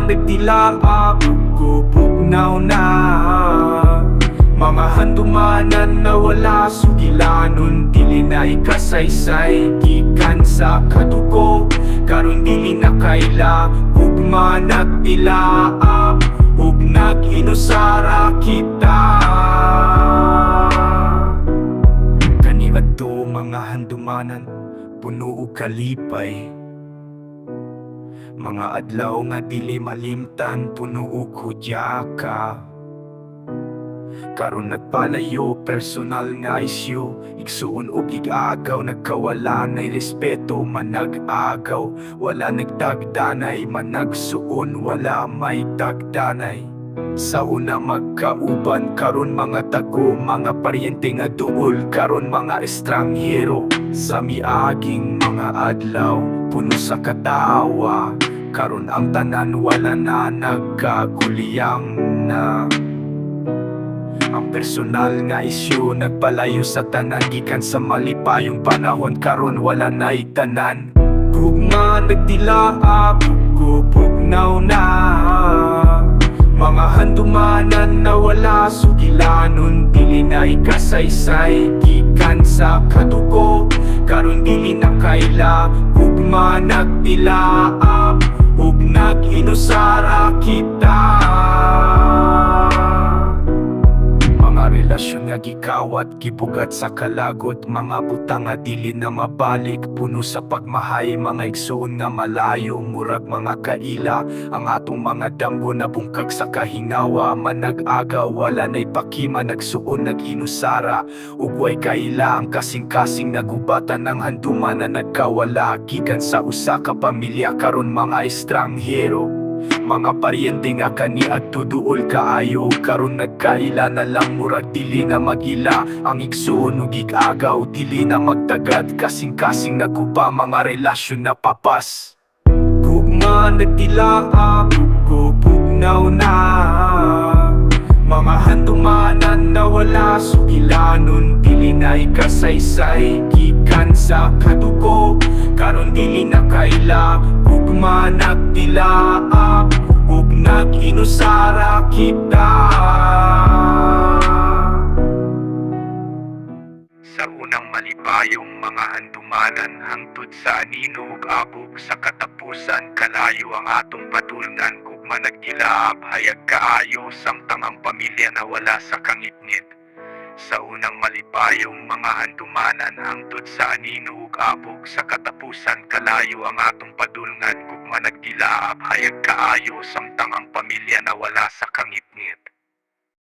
nagdilaap, kupugnaw na. Mga handumanan na wala sugilanon, dili na ikasaysay, gikan sa kadugo. Karon dili na kaila, ugma nagdilaap, ug nag-inusara kita. Kaniadto mga handumanan, puno og kalipay. Mga adlaw nga dili malimtan, puno og hudyaka. Karon nagpalayo, personal nga isyu, igsuon og igagaw. Nagkawala nay respeto, manag-agaw. Wala nagtagdanay, managsuon, wala may tagdanay. Sa una magkauban, karon mga tago, mga paryente nga duol, karon mga estranghero. Sa miaging mga adlaw, puno sa katawa. Karon ang tanan wala na, nagkaguliyang na. Ang personal nga isyu nagpalayo sa tanan, gikan sa malipayong panahon, karon wala na'y tanan. Gugma nagdilaap, kupugnaw na. Mga handumanan na wala sugilanon, dili na ikasaysay, gikan sa kadugo. Karon dili na kaila, gugma nagdilaap, ug nag-inusara kita. Relasyon nga gikawat, gibugat sa kalagot. Mga butang nga dili na mabalik, puno sa pagmahay. Mga igsoon nga malayo, murag mga kaila. Ang atong mga damgo na bungkag sa kahingawa. Manag-agaw, wala na'y pakima, nagsuon, nag-inusara. Ug way kaila, ang kasing-kasing nagubatan ng handuman na nagkawala. Gikan sa usa ka pamilya, karon mga estranghero. Mga paryente nga kaniadto duol kaayo, karon nagkaila na lang, murag dili na magila. Ang igsuon ug igagaw, dili na magtagad. Kasing-kasing naguba, mga relasyon na papas. Gugma nagdilaap, kupugnaw na. Mga handumanan na wala sugilanon, dili na ikasaysay, gikan sa kadugo. Karon dili na kaila, ugma nagdilaap, ug nag-inusara kita. Sa unang malipayong mga handumanan, hangtod sa anino ug abog, sa katapusan kalayo ang atong patulngan. Gugma nagdilaap, hayag kaayo, samtang ang pamilya na wala sa kangitngit. Sa unang malipayong mga handumanan, hangtod sa anino ug abog, sa katapusan kalayo ang atong padulngan. Gugma nagdilaap, hayag kaayo, samtang ang pamilya na wala sa kangitngit.